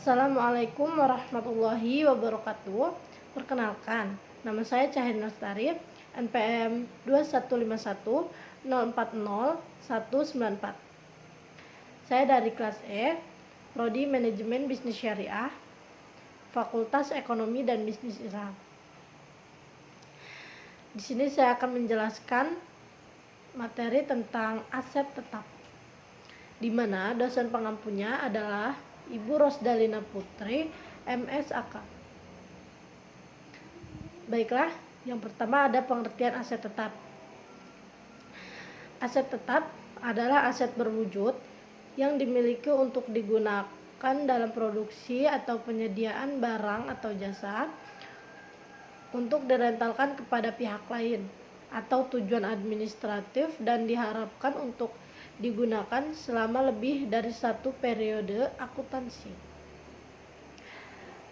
Assalamualaikum warahmatullahi wabarakatuh. Perkenalkan, nama saya Cahaya Lestari, NPM 21510400194. Saya dari kelas E, Prodi Manajemen Bisnis Syariah, Fakultas Ekonomi dan Bisnis Islam. Di sini saya akan menjelaskan materi tentang aset tetap, di mana dosen pengampunya adalah Ibu Rosdalina Putri, MSAK. Baiklah, yang pertama ada pengertian aset tetap. Aset tetap adalah aset berwujud yang dimiliki untuk digunakan dalam produksi atau penyediaan barang atau jasa untuk direntalkan kepada pihak lain atau tujuan administratif dan diharapkan untuk digunakan selama lebih dari satu periode akuntansi.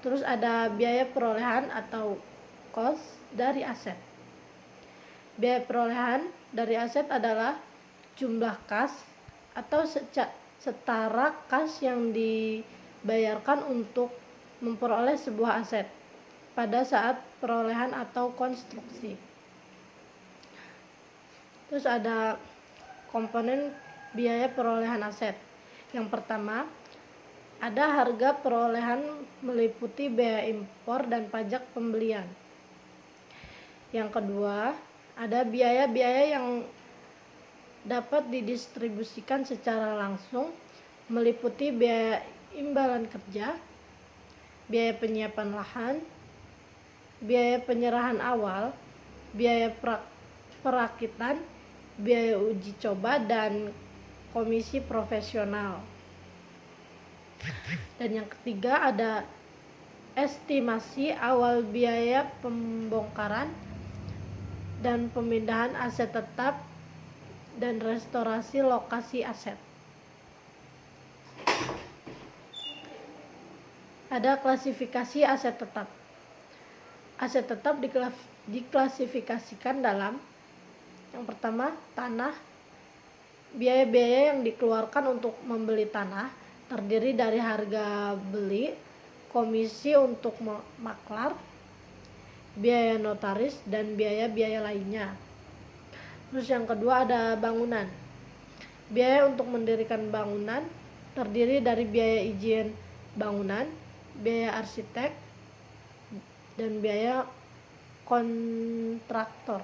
Terus ada biaya perolehan atau cost dari aset. Biaya perolehan dari aset adalah jumlah kas atau setara kas yang dibayarkan untuk memperoleh sebuah aset pada saat perolehan atau konstruksi. Terus ada komponen biaya perolehan aset. Yang pertama, ada harga perolehan meliputi biaya impor dan pajak pembelian. Yang kedua, ada biaya-biaya yang dapat didistribusikan secara langsung meliputi biaya imbalan kerja, biaya penyiapan lahan, biaya penyerahan awal, biaya perakitan, biaya uji coba, dan komisi profesional. Dan yang ketiga ada estimasi awal biaya pembongkaran dan pemindahan aset tetap dan restorasi lokasi aset. Ada klasifikasi aset tetap. Aset tetap diklasifikasikan dalam yang pertama, tanah. Biaya-biaya yang dikeluarkan untuk membeli tanah terdiri dari harga beli, komisi untuk maklar, biaya notaris, dan biaya-biaya lainnya. Terus yang kedua ada bangunan. Biaya untuk mendirikan bangunan terdiri dari biaya izin bangunan, biaya arsitek, dan biaya kontraktor.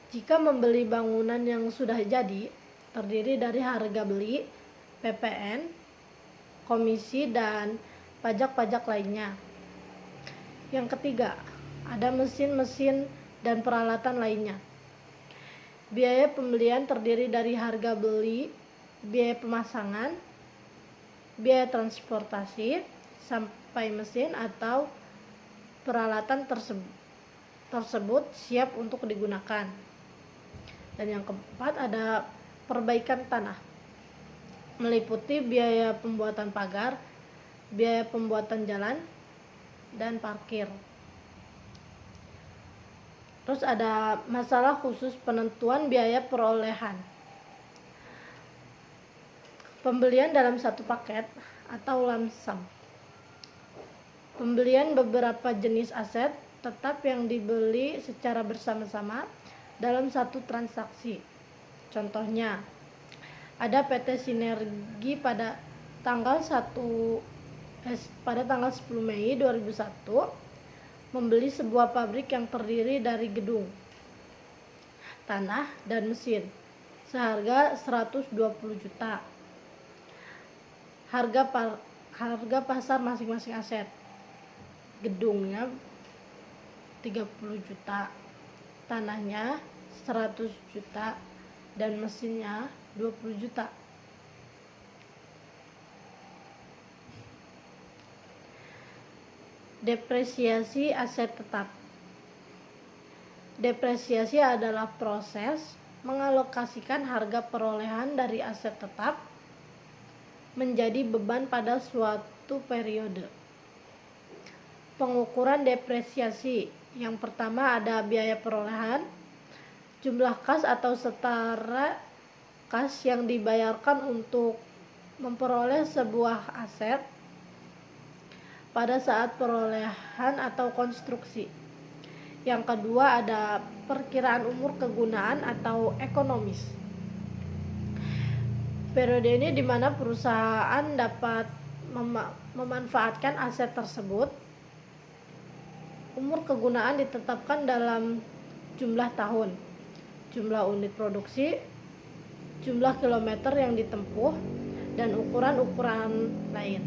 Jika membeli bangunan yang sudah jadi, terdiri dari harga beli, PPN, komisi, dan pajak-pajak lainnya. Yang ketiga, ada mesin-mesin dan peralatan lainnya. Biaya pembelian terdiri dari harga beli, biaya pemasangan, biaya transportasi sampai mesin atau peralatan tersebut siap untuk digunakan. Dan yang keempat ada perbaikan tanah, meliputi biaya pembuatan pagar, biaya pembuatan jalan, dan parkir. Terus ada masalah khusus penentuan biaya perolehan. Pembelian dalam satu paket atau lump sum. Pembelian beberapa jenis aset tetap yang dibeli secara bersama-sama dalam satu transaksi. Contohnya, ada PT Sinergi pada tanggal 10 Mei 2001 membeli sebuah pabrik yang terdiri dari gedung, tanah, dan mesin seharga 120 juta. Harga pasar masing-masing aset. Gedungnya 30 juta, tanahnya 100 juta, dan mesinnya 20 juta. Depresiasi aset tetap. Depresiasi adalah proses mengalokasikan harga perolehan dari aset tetap menjadi beban pada suatu periode. Pengukuran depresiasi. Yang pertama ada biaya perolehan, jumlah kas atau setara kas yang dibayarkan untuk memperoleh sebuah aset pada saat perolehan atau konstruksi. Yang kedua ada perkiraan umur kegunaan atau ekonomis. Periode ini di mana perusahaan dapat memanfaatkan aset tersebut. Umur kegunaan ditetapkan dalam jumlah tahun, jumlah unit produksi, jumlah kilometer yang ditempuh, dan ukuran-ukuran lain.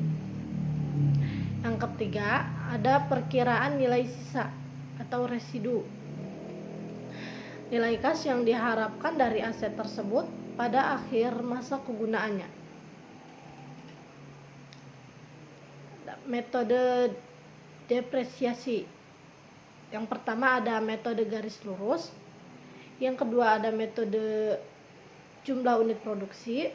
Yang ketiga, ada perkiraan nilai sisa atau residu. Nilai kas yang diharapkan dari aset tersebut pada akhir masa kegunaannya. Metode depresiasi. Yang pertama ada metode garis lurus. Yang kedua ada metode jumlah unit produksi.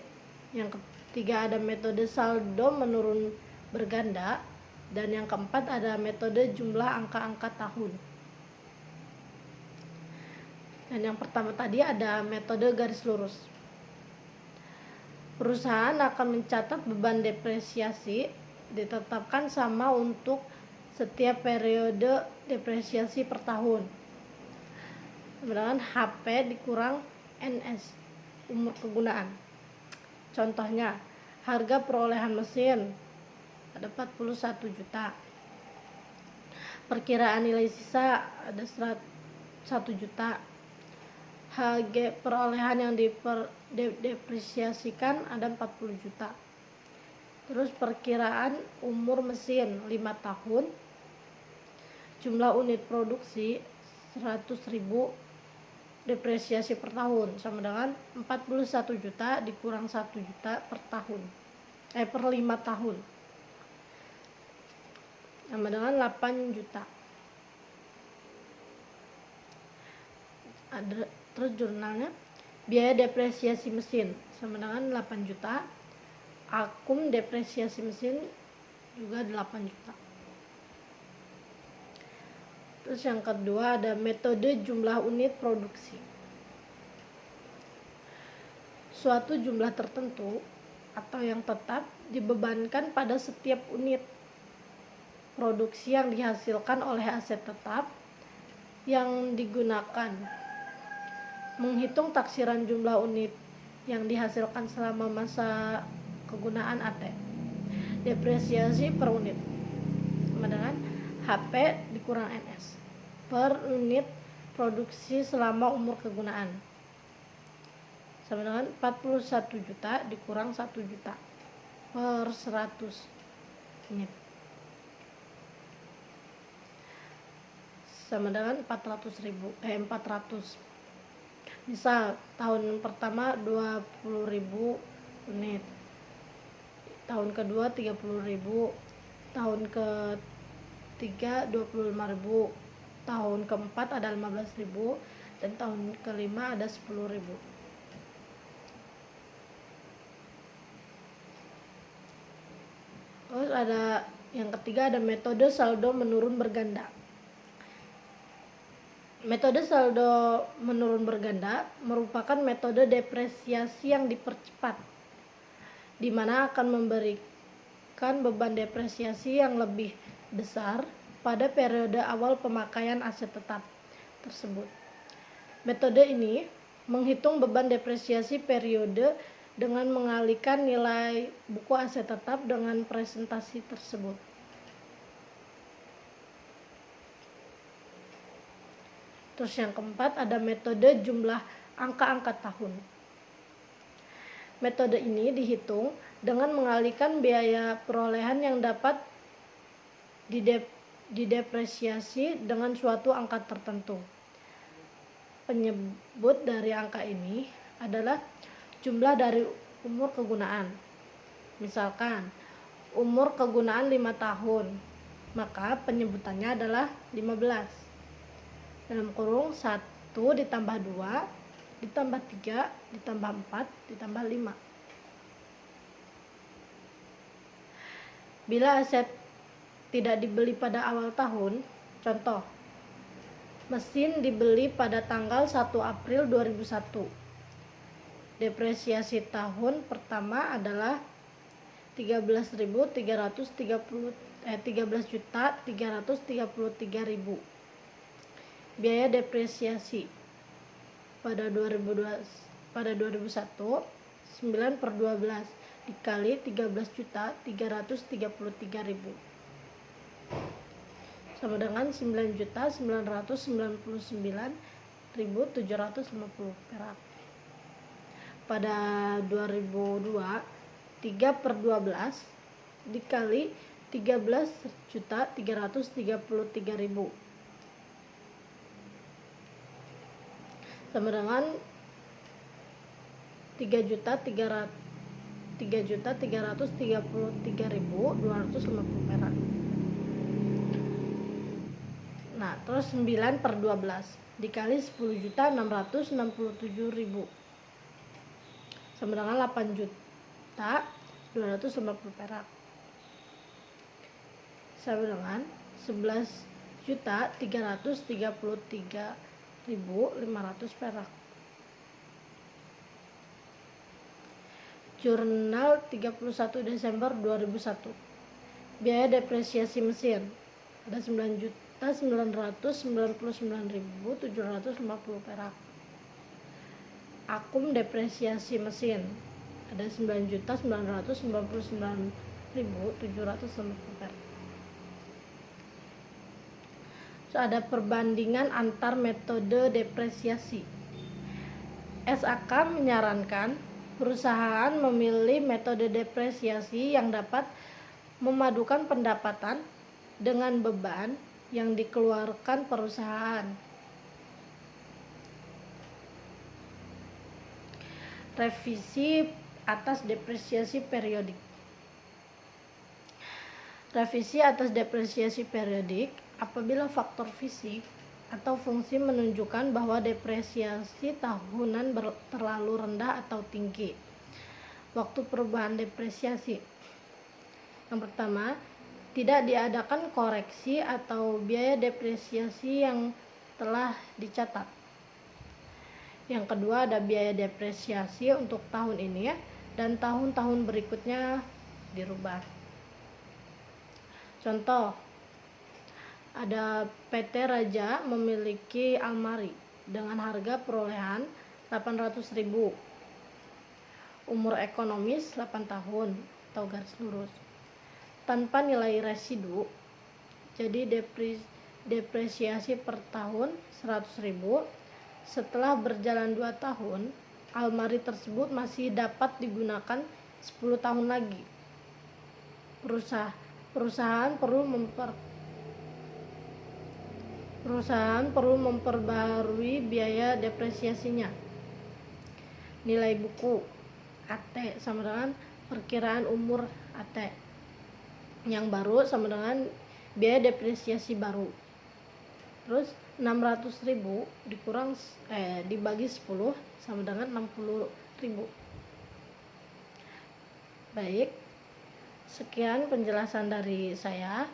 Yang ketiga ada metode saldo menurun berganda. Dan yang keempat ada metode jumlah angka-angka tahun. Dan yang pertama tadi ada metode garis lurus. Perusahaan akan mencatat beban depresiasi ditetapkan sama untuk setiap periode depresiasi per tahun. Sedangkan HP dikurang NS, umur kegunaan. Contohnya, harga perolehan mesin ada 41 juta. Perkiraan nilai sisa ada 1 juta. HG perolehan yang didepresiasikan ada 40 juta. Terus perkiraan umur mesin 5 tahun. Jumlah unit produksi 100.000, depresiasi per tahun sama dengan 41 juta dikurang 1 juta per tahun. Per 5 tahun. Sama dengan 8 juta. Ada terus jurnalnya, biaya depresiasi mesin sama dengan 8 juta. Akum depresiasi mesin juga 8 juta. Terus yang kedua ada metode jumlah unit produksi. Suatu jumlah tertentu atau yang tetap dibebankan pada setiap unit produksi yang dihasilkan oleh aset tetap yang digunakan. Menghitung taksiran jumlah unit yang dihasilkan selama masa kegunaan AT. Depresiasi per unit sama dengan HP dikurang NS per unit produksi selama umur kegunaan sama dengan 41 juta dikurang 1 juta per 100 unit sama dengan 400. Misal tahun pertama 20.000 unit, tahun kedua 30.000, tahun ketiga 25.000, tahun keempat ada 15.000, dan tahun kelima ada 10.000. Terus ada yang ketiga ada metode saldo menurun berganda. Metode saldo menurun berganda merupakan metode depresiasi yang dipercepat, di mana akan memberikan beban depresiasi yang lebih besar pada periode awal pemakaian aset tetap tersebut. Metode ini menghitung beban depresiasi periode dengan mengalihkan nilai buku aset tetap dengan presentasi tersebut. Terus yang keempat ada metode jumlah angka-angka tahun. Metode ini dihitung dengan mengalihkan biaya perolehan yang dapat didepresiasi dengan suatu angka tertentu. Penyebut dari angka ini adalah jumlah dari umur kegunaan. Misalkan umur kegunaan 5 tahun, maka penyebutannya adalah 15. Dalam kurung 1 ditambah 2 ditambah 3 ditambah 4 ditambah 5. Bila aset tidak dibeli pada awal tahun, contoh, mesin dibeli pada tanggal 1 April 2001. Depresiasi tahun pertama adalah 13.333.000. Biaya depresiasi pada 2001 9/12 dikali 13.333.000 sama dengan 9.999.750 perak. Pada 2002 3/12 dikali 13.333.000 sama dengan 3.333.250 perak. Nah, terus 9/12 dikali 10.667.000 sama dengan 8.250 perak. Sama dengan 11.333.500 perak. Jurnal 31 Desember 2001. Biaya depresiasi mesin ada 9.999.750 perak. Akum depresiasi mesin ada 9.999.750 perak. So, ada perbandingan antar metode depresiasi. SAK menyarankan perusahaan memilih metode depresiasi yang dapat memadukan pendapatan dengan beban yang dikeluarkan perusahaan. Revisi atas depresiasi periodik. Revisi atas depresiasi periodik apabila faktor fisik atau fungsi menunjukkan bahwa depresiasi tahunan terlalu rendah atau tinggi. Waktu perubahan depresiasi. Yang pertama, tidak diadakan koreksi atau biaya depresiasi yang telah dicatat. Yang kedua, ada biaya depresiasi untuk tahun ini dan tahun-tahun berikutnya dirubah. Contoh, ada PT Raja memiliki almari dengan harga perolehan 800.000. Umur ekonomis 8 tahun atau garis lurus. Tanpa nilai residu. Jadi depresiasi per tahun 100.000. Setelah berjalan 2 tahun, almari tersebut masih dapat digunakan 10 tahun lagi. Perusahaan perlu memperbarui biaya depresiasinya. Nilai buku AT sama dengan perkiraan umur AT yang baru sama dengan biaya depresiasi baru. Terus 600.000 dibagi 10 sama dengan 60.000. Baik, sekian penjelasan dari saya.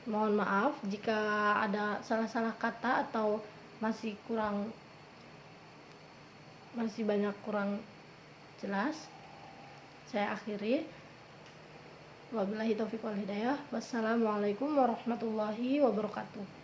Mohon maaf jika ada salah-salah kata atau masih banyak kurang jelas. Saya akhiri. Wabillahi taufiq wal hidayah. Wassalamualaikum warahmatullahi wabarakatuh.